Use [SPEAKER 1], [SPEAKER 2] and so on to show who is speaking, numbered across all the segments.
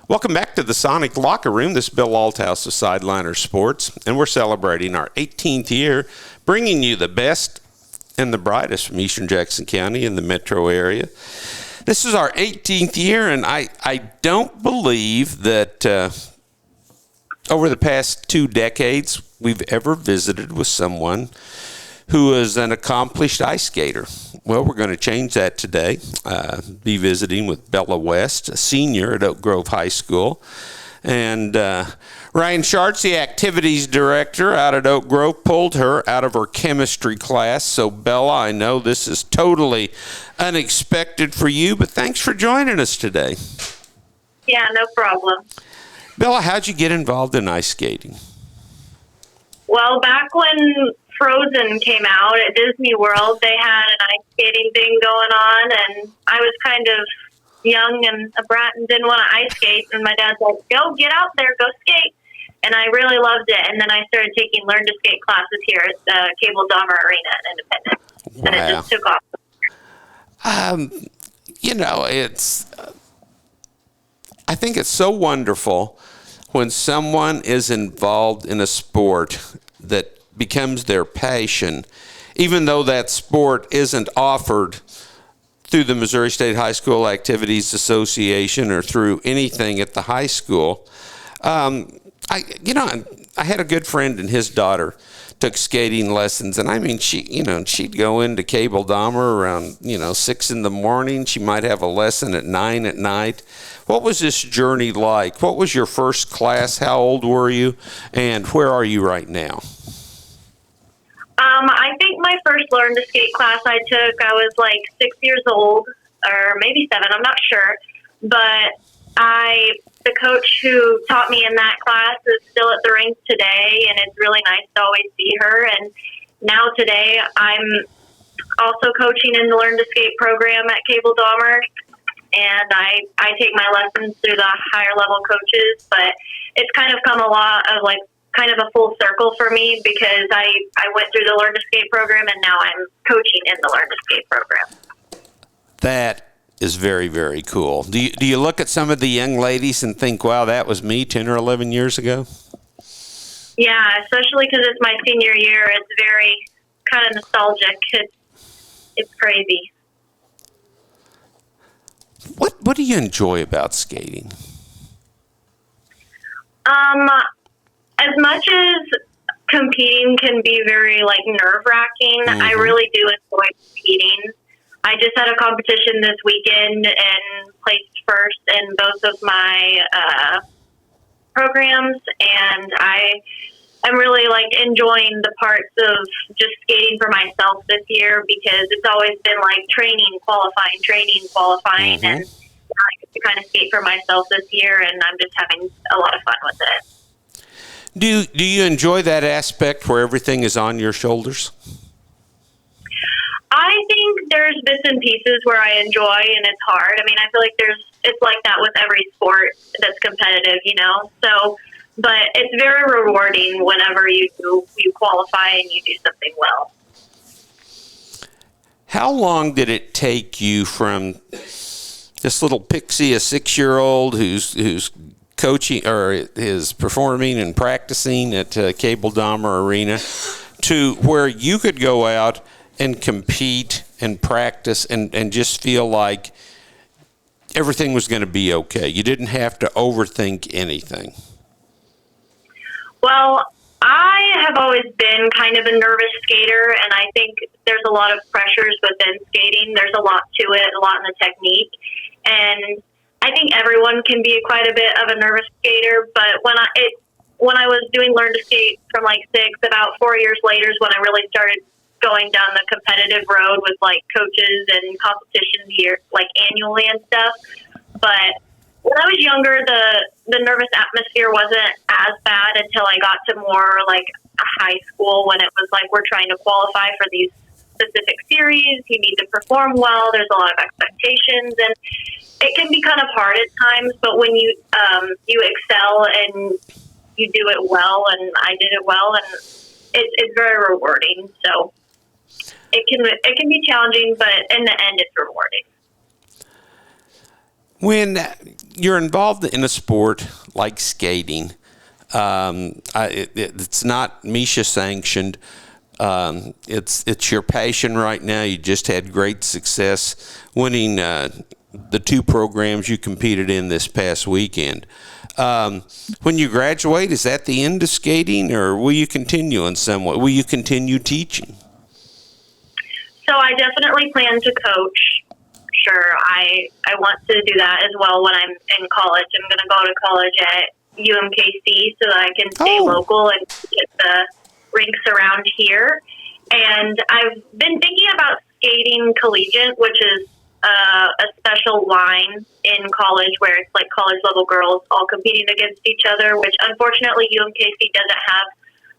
[SPEAKER 1] Welcome back to the Sonic Locker Room. This is Bill Althouse of Sideliner Sports, and we're celebrating our 18th year, bringing you the best and the brightest from Eastern Jackson County and the metro area. This is our 18th year, and I don't believe that over the past 2 decades we've ever visited with someone who is an accomplished ice skater. Well, we're going to change that today. Be visiting with Bella West, a senior at Oak Grove High School. And Ryan Schartz, the activities director out at Oak Grove, pulled her out of her chemistry class. So, Bella, I know this is totally unexpected for you, but thanks for joining us today.
[SPEAKER 2] Yeah, no problem.
[SPEAKER 1] Bella, how'd you get involved in ice skating?
[SPEAKER 2] Well, back when Frozen came out at Disney World, they had an ice skating thing going on, and I was kind of young and a brat and didn't want to ice skate, and my dad's like, go, get out there, go skate. And I really loved it, and then I started taking Learn to Skate classes here at the Cable Dahmer Arena in Independence, and it just took off.
[SPEAKER 1] I think it's so wonderful when someone is involved in a sport that becomes their passion, even though that sport isn't offered through the Missouri State High School Activities Association or through anything at the high school. I had a good friend, and his daughter took skating lessons, and I mean, she'd go into Cable Dahmer around 6 in the morning. She might have a lesson at 9 at night. What was this journey like? What was your first class? How old were you, and where are you right now?
[SPEAKER 2] I think my first Learn to Skate class I took, I was like 6 years old, or maybe 7, I'm not sure. But the coach who taught me in that class is still at the rink today, and it's really nice to always see her. And now today, I'm also coaching in the Learn to Skate program at Cable Dahmer, and I take my lessons through the higher level coaches. But it's kind of come a lot of kind of a full circle for me, because I went through the Learn to Skate program, and now I'm coaching in the Learn to Skate program.
[SPEAKER 1] That is very, very cool. Do you look at some of the young ladies and think, wow, that was me 10 or 11 years ago?
[SPEAKER 2] Yeah, especially because it's my senior year. It's very kind of nostalgic. It's crazy.
[SPEAKER 1] What do you enjoy about skating?
[SPEAKER 2] As much as competing can be very nerve-wracking, I really do enjoy competing. I just had a competition this weekend and placed first in both of my programs, and I'm really enjoying the parts of just skating for myself this year, because it's always been training, qualifying, and I get to kind of skate for myself this year, and I'm just having a lot of fun with it.
[SPEAKER 1] Do you enjoy that aspect where everything is on your shoulders?
[SPEAKER 2] I think there's bits and pieces where I enjoy, and it's hard. I mean, I feel like it's like that with every sport that's competitive, So, but it's very rewarding whenever you qualify and you do something well.
[SPEAKER 1] How long did it take you from this little pixie, a 6-year-old who's coaching or is performing and practicing at Cable Dahmer Arena, to where you could go out and compete and practice and just feel like everything was going to be okay? You didn't have to overthink anything.
[SPEAKER 2] Well, I have always been kind of a nervous skater, and I think there's a lot of pressures within skating. There's a lot to it, a lot in the technique. And I think everyone can be quite a bit of a nervous skater, but when I was doing Learn to Skate from 6, about 4 years later is when I really started going down the competitive road with coaches and competitions here, annually and stuff. But when I was younger, the nervous atmosphere wasn't as bad until I got to more high school, when it was we're trying to qualify for these specific series. You need to perform well. There's a lot of expectations, and it can be kind of hard at times. But when you excel and you do it well, and I did it well, and it's very rewarding. So it can be challenging, but in the end, it's rewarding.
[SPEAKER 1] When you're involved in a sport like skating, it's not Misha sanctioned. It's your passion right now. You just had great success winning the two programs you competed in this past weekend. When you graduate, is that the end of skating, or will you continue in some way? Will you continue teaching?
[SPEAKER 2] So I definitely plan to coach. Sure, I want to do that as well when I'm in college. I'm going to go to college at UMKC so that I can stay local and get the rinks around here. And I've been thinking about skating collegiate, which is a special line in college where it's like college level girls all competing against each other, which unfortunately UMKC doesn't have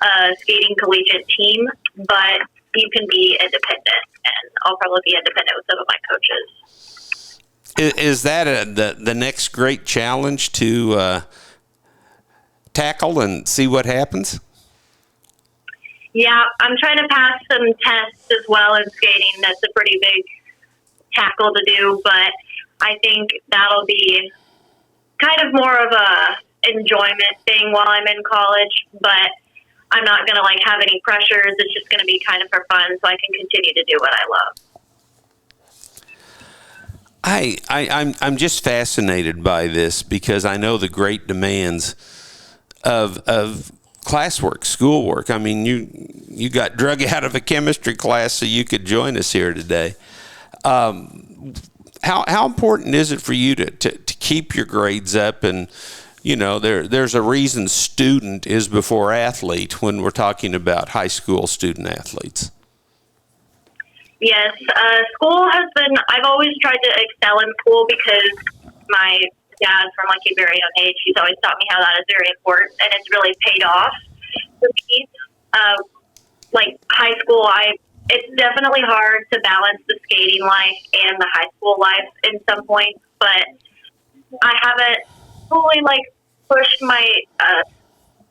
[SPEAKER 2] a skating collegiate team, but you can be independent, and I'll probably be independent with some of my coaches.
[SPEAKER 1] Is that the next great challenge to tackle and see what happens?
[SPEAKER 2] Yeah, I'm trying to pass some tests as well in skating. That's a pretty big tackle to do, but I think that'll be kind of more of a enjoyment thing while I'm in college, but I'm not going to have any pressures. It's just going to be kind of for fun so I can continue to do what I love.
[SPEAKER 1] I'm just fascinated by this because I know the great demands of classwork, schoolwork. I mean, you got drug out of a chemistry class so you could join us here today. How important is it for you to keep your grades up? And there's a reason student is before athlete when we're talking about high school student athletes.
[SPEAKER 2] Yes, school has been, I've always tried to excel in school because my dad from a very young age, he's always taught me how that is very important, and it's really paid off for me. High school, it's definitely hard to balance the skating life and the high school life in some points, but I haven't fully pushed my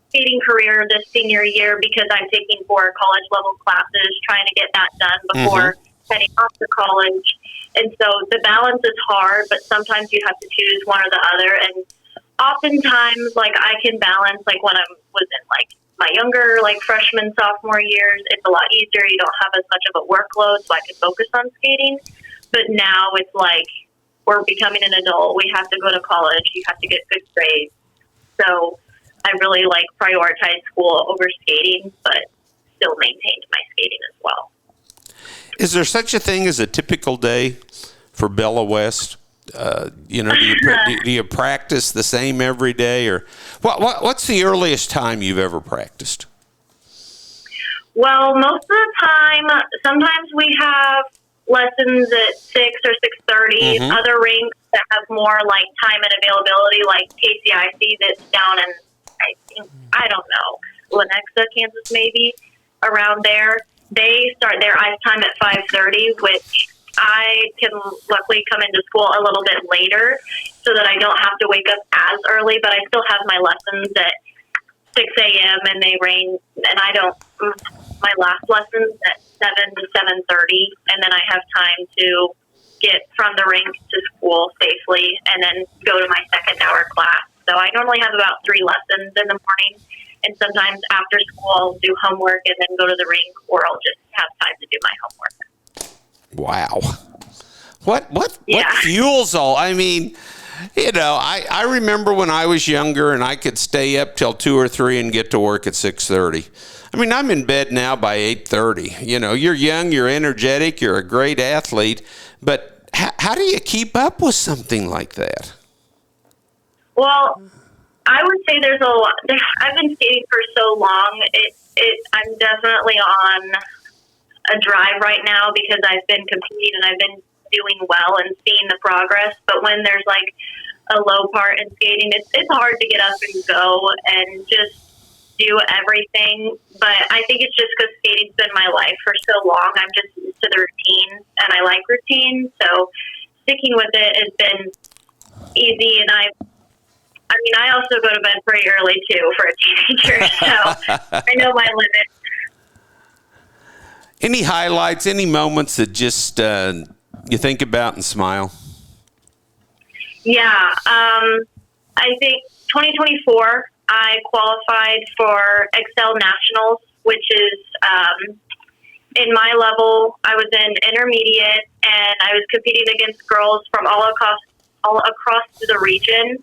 [SPEAKER 2] skating career this senior year because I'm taking 4 college level classes, trying to get that done before heading off to college. And so the balance is hard, but sometimes you have to choose one or the other. And oftentimes, I can balance, when I was in my younger, freshman, sophomore years, it's a lot easier. You don't have as much of a workload, so I can focus on skating. But now it's we're becoming an adult. We have to go to college. You have to get good grades. So I really prioritize school over skating, but still maintained my skating as well.
[SPEAKER 1] Is there such a thing as a typical day for Bella West? Do you practice the same every day, or what's the earliest time you've ever practiced?
[SPEAKER 2] Well, most of the time, sometimes we have lessons at 6 or 6:30. Other rinks that have more time and availability, like KCIC, that's down in I don't know, Lenexa, Kansas, maybe around there. They start their ice time at 5:30, which I can luckily come into school a little bit later so that I don't have to wake up as early, but I still have my lessons at 6 a.m. and they range, and my last lessons at 7 to 7:30, and then I have time to get from the rink to school safely and then go to my second hour class. So I normally have about 3 lessons in the morning, and sometimes after school I'll do homework and then go to the rink, or I'll just have time to do my homework.
[SPEAKER 1] Wow. What fuels all? I mean, I remember when I was younger and I could stay up till 2 or 3 and get to work at 6:30. I mean, I'm in bed now by 8:30. You're young, you're energetic, you're a great athlete, but how do you keep up with something like that? Well,
[SPEAKER 2] I would say there's a lot. I've been skating for so long. I'm definitely on a drive right now because I've been competing and I've been doing well and seeing the progress. But when there's a low part in skating, it's hard to get up and go and just do everything. But I think it's just because skating's been my life for so long. I'm just used to the routine, and I like routine. So sticking with it has been easy. And I also go to bed pretty early too for a teenager. So I know my limit.
[SPEAKER 1] Any highlights, any moments that just you think about and smile?
[SPEAKER 2] Yeah, I think 2024 I qualified for Excel Nationals, which is in my level. I was in intermediate, and I was competing against girls from all across the region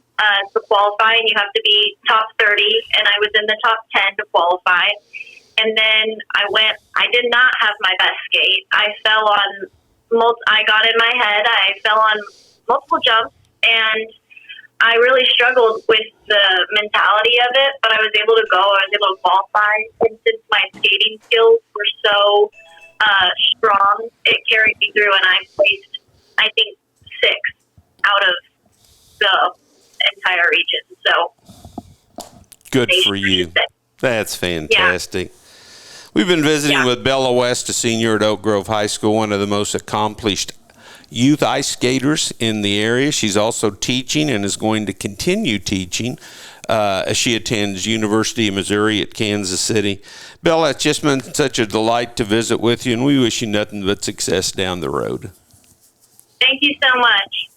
[SPEAKER 2] to qualify. And you have to be top 30, and I was in the top 10 to qualify. And then I did not have my best skate. I fell on. I got in my head. I fell on multiple jumps, and I really struggled with the mentality of it, but I was able to go. I was able to qualify, and since my skating skills were so strong, it carried me through, and I placed, I think, 6th out of the entire region. So
[SPEAKER 1] good for you. That's fantastic. Yeah. We've been visiting with Bella West, a senior at Oak Grove High School, one of the most accomplished youth ice skaters in the area. She's also teaching and is going to continue teaching as she attends University of Missouri at Kansas City. Bella, it's just been such a delight to visit with you, and we wish you nothing but success down the road.
[SPEAKER 2] Thank you so much.